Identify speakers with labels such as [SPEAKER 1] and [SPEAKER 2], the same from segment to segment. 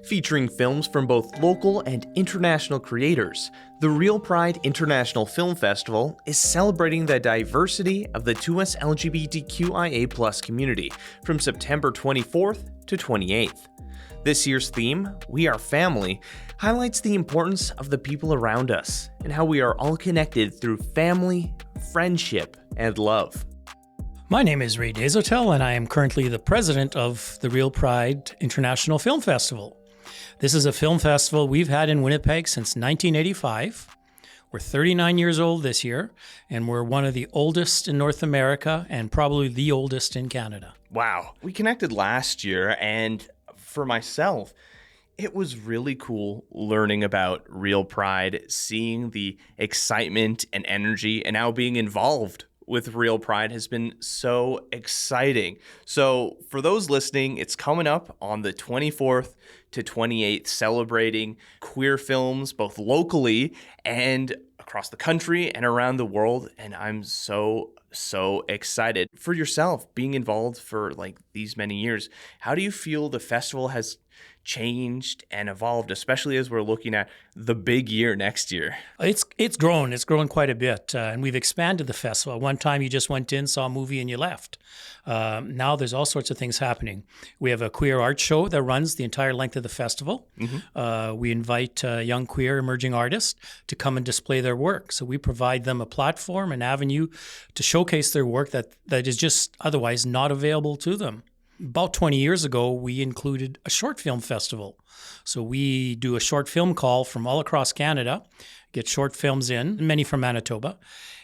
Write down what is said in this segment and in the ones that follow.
[SPEAKER 1] Featuring films from both local and international creators, the Real Pride International Film Festival is celebrating the diversity of the 2S LGBTQIA+ community from September 24th to 28th. This year's theme, We Are Family, highlights the importance of the people around us and how we are all connected through family, friendship, and love.
[SPEAKER 2] My name is Ray Dezotel, and I am currently the president of the Real Pride International Film Festival. This is a film festival we've had in Winnipeg since 1985. We're 39 years old this year, and we're one of the oldest in North America and probably the oldest in Canada.
[SPEAKER 1] Wow. We connected last year, and for myself, it was really cool learning about Real Pride, seeing the excitement and energy, and now being involved with Real Pride has been so exciting. So for those listening, it's coming up on the 24th to 28th, celebrating queer films both locally and across the country and around the world. And I'm so excited. For yourself, being involved for like these many years, how do you feel the festival has changed and evolved, especially as we're looking at the big year next year?
[SPEAKER 2] It's grown quite a bit, and we've expanded the festival. One time you just went in, saw a movie, and you left. Now there's all sorts of things happening. We have a queer art show that runs the entire length of the festival. We invite young queer emerging artists to come and display their work. So we provide them a platform, an avenue to showcase their work that is just otherwise not available to them. About 20 years ago, we included a short film festival. So we do a short film call from all across Canada, get short films in, many from Manitoba,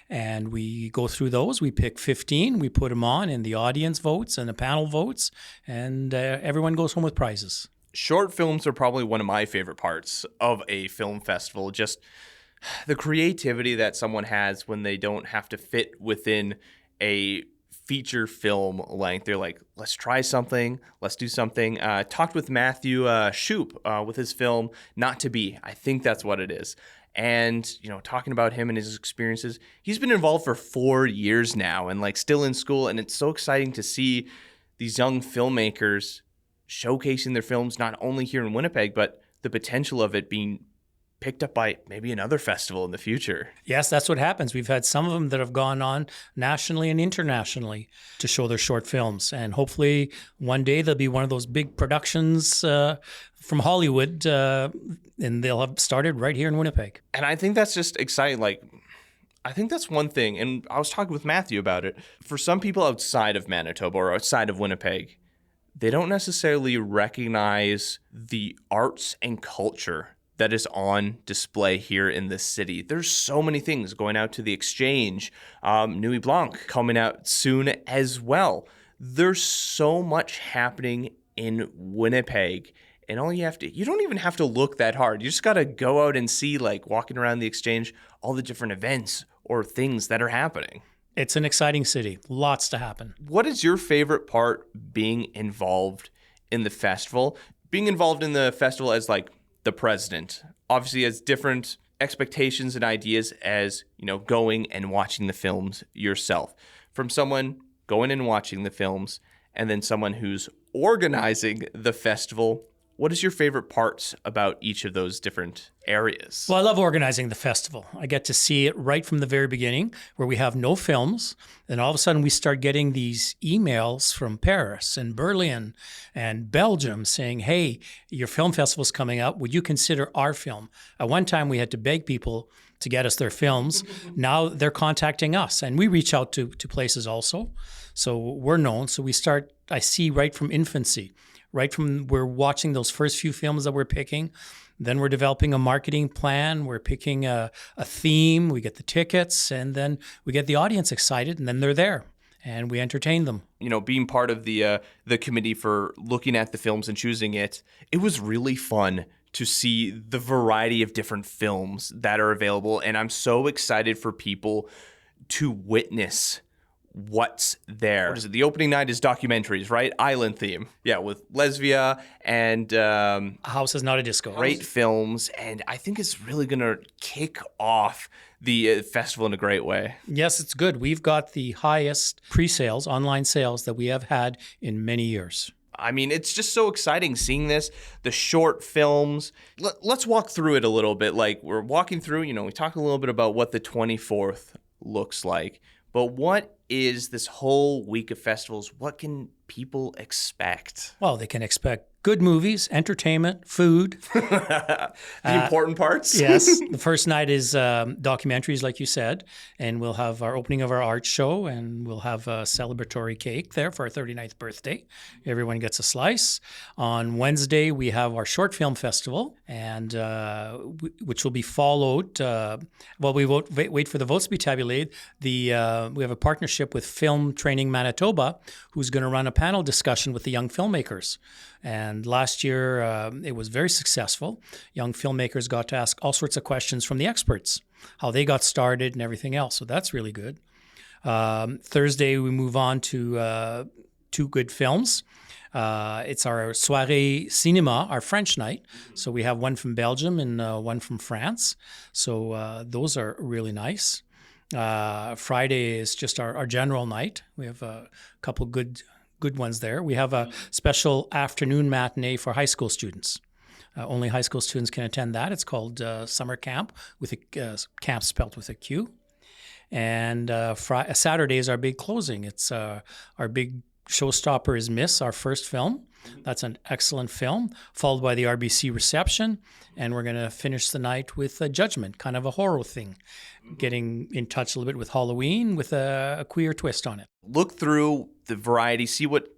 [SPEAKER 2] and we go through those. We pick 15, we put them on, and the audience votes and the panel votes, and everyone goes home with prizes.
[SPEAKER 1] Short films are probably one of my favorite parts of a film festival. Just the creativity that someone has when they don't have to fit within a feature film length. They're like, let's try something, let's do something. Talked with Matthew Shoup with his film Not to Be. I think that's what it is. And, talking about him and his experiences, he's been involved for 4 years now and like still in school. And it's so exciting to see these young filmmakers showcasing their films, not only here in Winnipeg, but the potential of it being picked up by maybe another festival in the future.
[SPEAKER 2] Yes, that's what happens. We've had some of them that have gone on nationally and internationally to show their short films. And hopefully one day there'll be one of those big productions from Hollywood and they'll have started right here in Winnipeg.
[SPEAKER 1] And I think that's just exciting. I think that's one thing. And I was talking with Matthew about it. For some people outside of Manitoba or outside of Winnipeg, they don't necessarily recognize the arts and culture that is on display here in this city. There's so many things going out to the Exchange, Nuit Blanc coming out soon as well. There's so much happening in Winnipeg, and you don't even have to look that hard. You just got to go out and see, like walking around the Exchange, all the different events or things that are happening.
[SPEAKER 2] It's an exciting city. Lots to happen.
[SPEAKER 1] What is your favorite part being involved in the festival? Being involved in the festival as like the president obviously has different expectations and ideas as, going and watching the films yourself. From someone going and watching the films and then someone who's organizing the festival, what is your favorite parts about each of those different areas?
[SPEAKER 2] Well, I love organizing the festival. I get to see it right from the very beginning where we have no films. Then all of a sudden we start getting these emails from Paris and Berlin and Belgium saying, hey, your film festival's coming up. Would you consider our film? At one time we had to beg people to get us their films. Now they're contacting us and we reach out to places also. So we're known. So I see right from infancy. Right from we're watching those first few films that we're picking, then we're developing a marketing plan, we're picking a theme, we get the tickets, and then we get the audience excited, and then they're there, and we entertain them.
[SPEAKER 1] Being part of the committee for looking at the films and choosing it was really fun to see the variety of different films that are available, and I'm so excited for people to witness what's there. What is it? The opening night is documentaries, right? Island theme. Yeah, with Lesbia and
[SPEAKER 2] A House is Not a Disco.
[SPEAKER 1] Great films, and I think it's really going to kick off the festival in a great way.
[SPEAKER 2] Yes, it's good. We've got the highest pre-sales, online sales that we have had in many years.
[SPEAKER 1] I mean, it's just so exciting seeing this, the short films. Let's walk through it a little bit. Like we're walking through, we talk a little bit about what the 24th looks like, but what is this whole week of festivals? What can people expect?
[SPEAKER 2] Well, they can expect good movies, entertainment, food.
[SPEAKER 1] The important parts.
[SPEAKER 2] Yes. The first night is documentaries, like you said, and we'll have our opening of our art show, and we'll have a celebratory cake there for our 39th birthday. Everyone gets a slice. On Wednesday, we have our short film festival, and which will be followed. While we wait for the votes to be tabulated, we have a partnership with Film Training Manitoba, who's going to run a panel discussion with the young filmmakers. And last year, it was very successful. Young filmmakers got to ask all sorts of questions from the experts, how they got started and everything else. So that's really good. Thursday, we move on to two good films. It's our soirée cinéma, our French night. So we have one from Belgium and one from France. So those are really nice. Friday is just our general night. We have a couple good ones there. We have a special afternoon matinee for high school students. Only high school students can attend that. It's called Summer Camp, with a camp spelled with a Q. And Saturday is our big closing. It's our big showstopper is Miss, our first film. That's an excellent film, followed by the RBC reception. And we're going to finish the night with Judgment, kind of a horror thing, getting in touch a little bit with Halloween with a queer twist on it.
[SPEAKER 1] Look through the variety, see what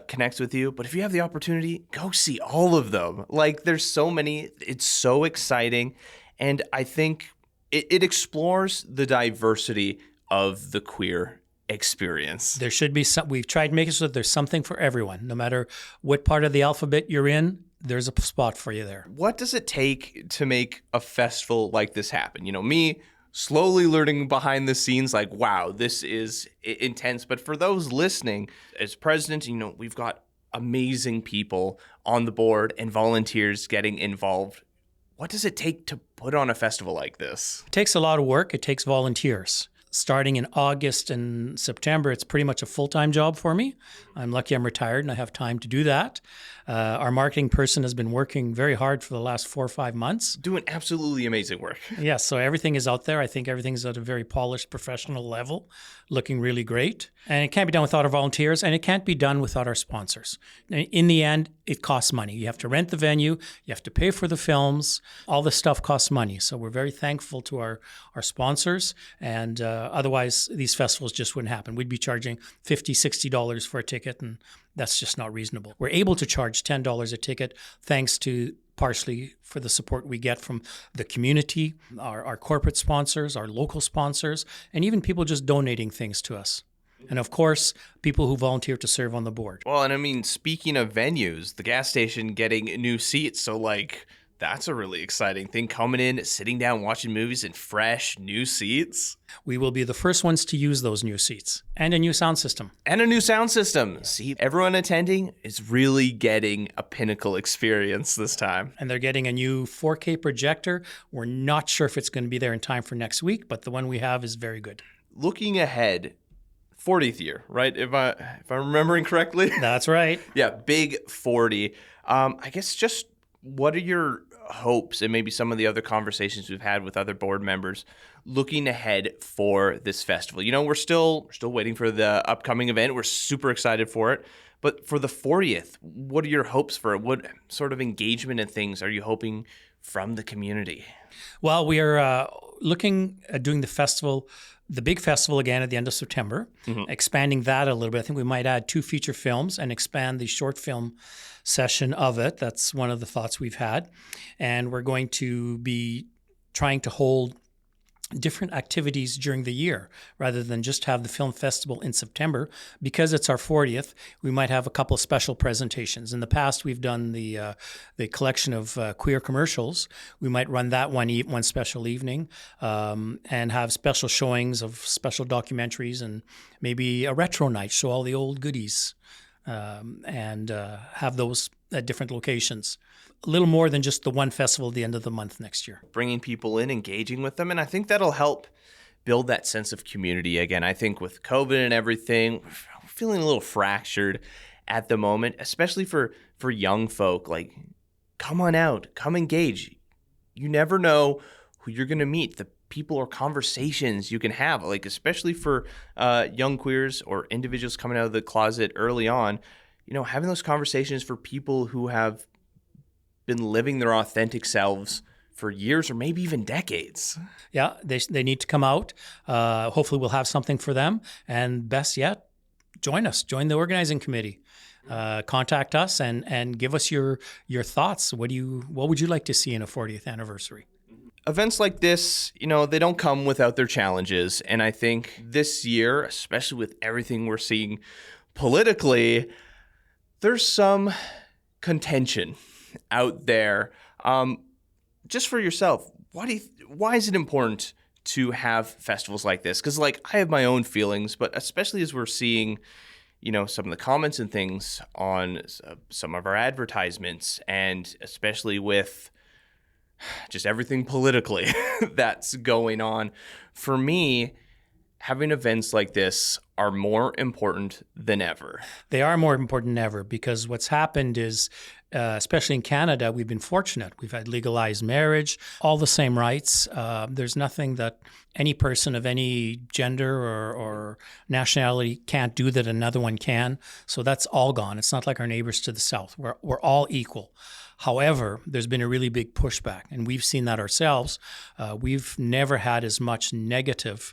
[SPEAKER 1] connects with you. But if you have the opportunity, go see all of them. Like, there's so many. It's so exciting. And I think it explores the diversity of the queer experience.
[SPEAKER 2] There should be some. We've tried to make it so that there's something for everyone. No matter what part of the alphabet you're in, there's a spot for you there.
[SPEAKER 1] What does it take to make a festival like this happen? Me slowly learning behind the scenes, like, wow, this is intense. But for those listening, as president, we've got amazing people on the board and volunteers getting involved. What does it take to put on a festival like this?
[SPEAKER 2] It takes a lot of work. It takes volunteers. Starting in August and September, it's pretty much a full-time job for me. I'm lucky I'm retired and I have time to do that. Our marketing person has been working very hard for the last 4 or 5 months.
[SPEAKER 1] Doing absolutely amazing work.
[SPEAKER 2] Yes, so everything is out there. I think everything's at a very polished professional level, looking really great. And it can't be done without our volunteers, and it can't be done without our sponsors. In the end, it costs money. You have to rent the venue, you have to pay for the films, all this stuff costs money. So we're very thankful to our sponsors, and otherwise these festivals just wouldn't happen. We'd be charging $50, $60 for a ticket, and that's just not reasonable. We're able to charge $10 a ticket thanks to partially for the support we get from the community, our corporate sponsors, our local sponsors, and even people just donating things to us. And of course, people who volunteer to serve on the board.
[SPEAKER 1] Well, and I mean, speaking of venues, the gas station getting new seats. So that's a really exciting thing, coming in, sitting down, watching movies in fresh, new seats.
[SPEAKER 2] We will be the first ones to use those new seats and a new sound system.
[SPEAKER 1] See, everyone attending is really getting a pinnacle experience this time.
[SPEAKER 2] And they're getting a new 4K projector. We're not sure if it's going to be there in time for next week, but the one we have is very good.
[SPEAKER 1] Looking ahead, 40th year, right? If I'm remembering correctly.
[SPEAKER 2] That's right.
[SPEAKER 1] Yeah, big 40. I guess just what are your hopes, and maybe some of the other conversations we've had with other board members looking ahead for this festival? We're still waiting for the upcoming event. We're super excited for it. But for the 40th, what are your hopes for it? What sort of engagement and things are you hoping from the community?
[SPEAKER 2] Well, we are looking at doing the big festival again at the end of September, expanding that a little bit. I think we might add 2 feature films and expand the short film session of it. That's one of the thoughts we've had. And we're going to be trying to hold different activities during the year rather than just have the film festival in September. Because it's our 40th, we might have a couple of special presentations. In the past, we've done the collection of queer commercials. We might run that one special evening and have special showings of special documentaries and maybe a retro night, show all the old goodies and have those at different locations. A little more than just the one festival at the end of the month next year.
[SPEAKER 1] Bringing people in, engaging with them, and I think that'll help build that sense of community again. I think with COVID and everything, we're feeling a little fractured at the moment, especially for young folk. Like, come on out, come engage. You never know who you're going to meet, the people or conversations you can have, like especially for young queers or individuals coming out of the closet early on, having those conversations for people who have been living their authentic selves for years or maybe even decades.
[SPEAKER 2] Yeah, they need to come out. Hopefully we'll have something for them. And best yet, join us, join the organizing committee. Contact us and give us your thoughts. What would you like to see in a 40th anniversary?
[SPEAKER 1] Events like this, they don't come without their challenges. And I think this year, especially with everything we're seeing politically, there's some contention out there. Just for yourself, why is it important to have festivals like this? Because I have my own feelings, but especially as we're seeing, some of the comments and things on some of our advertisements, and especially with just everything politically that's going on. For me, having events like this are more important than ever.
[SPEAKER 2] They are more important than ever because what's happened is, especially in Canada, we've been fortunate. We've had legalized marriage, all the same rights. There's nothing that any person of any gender or nationality can't do that another one can. So that's all gone. It's not like our neighbors to the south. We're all equal. However, there's been a really big pushback, and we've seen that ourselves. We've never had as much negative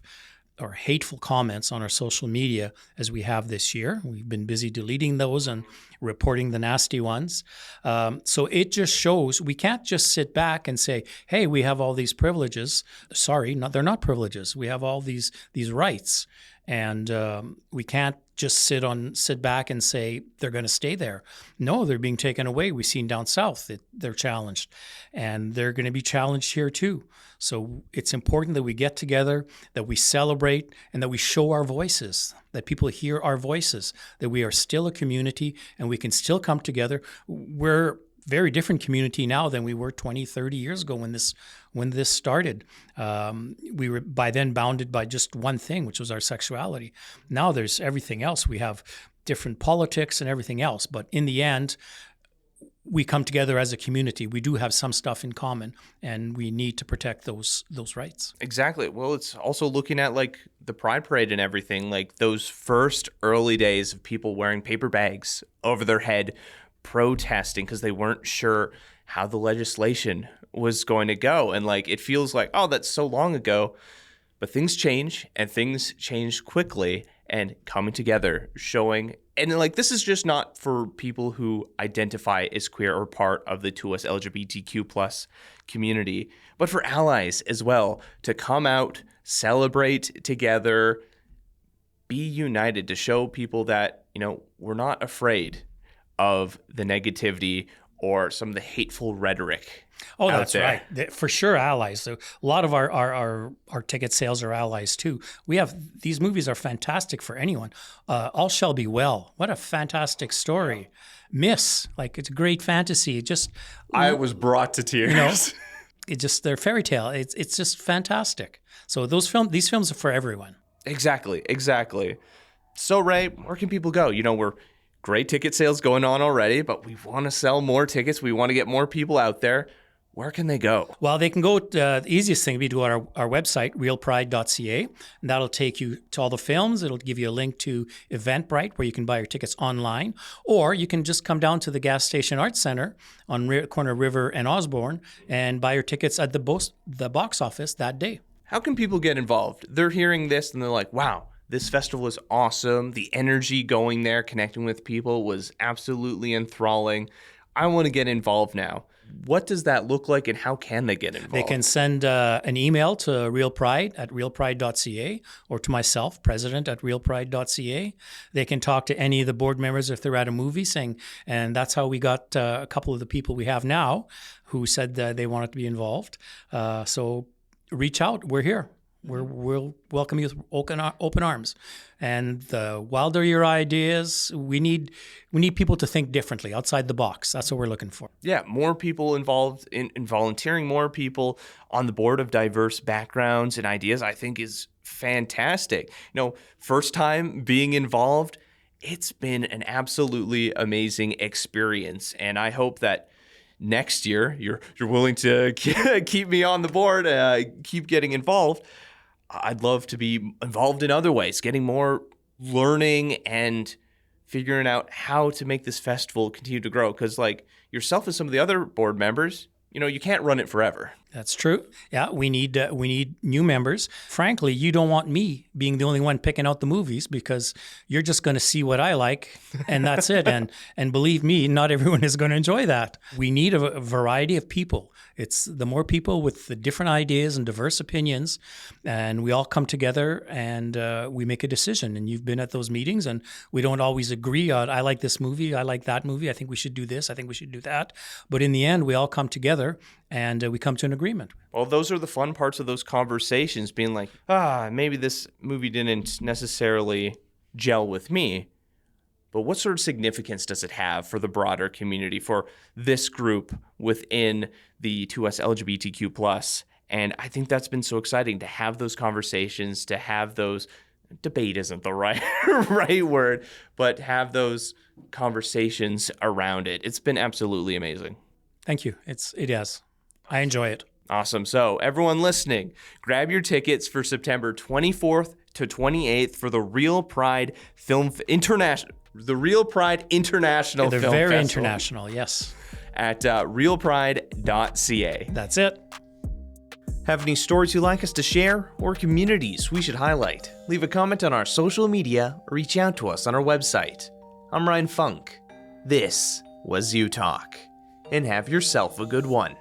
[SPEAKER 2] or hateful comments on our social media as we have this year. We've been busy deleting those and reporting the nasty ones. So it just shows we can't just sit back and say, hey, we have all these privileges. Sorry, they're not privileges. We have all these rights. And we can't just sit back and say they're going to stay there. No, they're being taken away. We've seen down south that they're challenged, and they're going to be challenged here too. So it's important that we get together, that we celebrate, and that we show our voices, that people hear our voices, that we are still a community and we can still come together. We're a very different community now than we were 20, 30 years ago when this started. We were by then bounded by just one thing, which was our sexuality. Now there's everything else. We have different politics and everything else. But in the end, we come together as a community. We do have some stuff in common, and we need to protect those rights.
[SPEAKER 1] Exactly. Well, it's also looking at the Pride Parade and everything, those first early days of people wearing paper bags over their head, protesting because they weren't sure how the legislation was going to go. And it feels like, oh, that's so long ago. But things change, and things change quickly, and coming together, showing. And this is just not for people who identify as queer or part of the 2S LGBTQ plus community, but for allies as well, to come out, celebrate together, be united, to show people that, we're not afraid of the negativity or some of the hateful rhetoric.
[SPEAKER 2] Oh, that's right. For sure, allies. So a lot of our ticket sales are allies too. These movies are fantastic for anyone. All Shall Be Well. What a fantastic story. Miss, it's a great fantasy.
[SPEAKER 1] I was brought to tears.
[SPEAKER 2] They're fairy tale. It's just fantastic. So these films are for everyone.
[SPEAKER 1] Exactly. So Ray, where can people go? We're great ticket sales going on already, but we want to sell more tickets. We want to get more people out there. Where can they go?
[SPEAKER 2] Well, they can go, the easiest thing would be to go to our website, realpride.ca, and that'll take you to all the films. It'll give you a link to Eventbrite where you can buy your tickets online, or you can just come down to the Gas Station Arts Center on corner River and Osborne and buy your tickets at the box office that day.
[SPEAKER 1] How can people get involved? They're hearing this and they're like, wow, this festival was awesome. The energy going there, connecting with people was absolutely enthralling. I want to get involved now. What does that look like, and how can they get involved?
[SPEAKER 2] They can send an email to Real Pride at realpride.ca, or to myself, president at realpride.ca. They can talk to any of the board members if they're at a movie, and that's how we got a couple of the people we have now who said that they wanted to be involved. So reach out. We're here. We'll welcome you with open arms. And the wilder your ideas, we need people to think differently, outside the box. That's what we're looking for.
[SPEAKER 1] Yeah, more people involved in volunteering, more people on the board of diverse backgrounds and ideas, I think is fantastic. First time being involved, it's been an absolutely amazing experience. And I hope that next year you're willing to keep me on the board, keep getting involved. I'd love to be involved in other ways, getting more learning and figuring out how to make this festival continue to grow. Because like yourself and some of the other board members, you can't run it forever.
[SPEAKER 2] That's true. Yeah, we need new members. Frankly, you don't want me being the only one picking out the movies because you're just going to see what I like and that's it. And believe me, not everyone is going to enjoy that. We need a variety of people. It's the more people with the different ideas and diverse opinions, and we all come together and we make a decision. And you've been at those meetings, and we don't always agree on, I like this movie, I like that movie, I think we should do this, I think we should do that. But in the end, we all come together and we come to an agreement.
[SPEAKER 1] Well, those are the fun parts of those conversations, being like, maybe this movie didn't necessarily gel with me, but what sort of significance does it have for the broader community, for this group within the 2S LGBTQ+. And I think that's been so exciting to have those conversations, to have those, debate isn't the right word, but have those conversations around it. It's been absolutely amazing.
[SPEAKER 2] Thank you. It has. I enjoy it.
[SPEAKER 1] Awesome. So everyone listening, grab your tickets for September 24th to 28th for the Real Pride International Film
[SPEAKER 2] They're
[SPEAKER 1] Festival.
[SPEAKER 2] very international, yes.
[SPEAKER 1] At realpride.ca.
[SPEAKER 2] That's it.
[SPEAKER 1] Have any stories you'd like us to share or communities we should highlight? Leave a comment on our social media or reach out to us on our website. I'm Ryan Funk. This was You Talk. And have yourself a good one.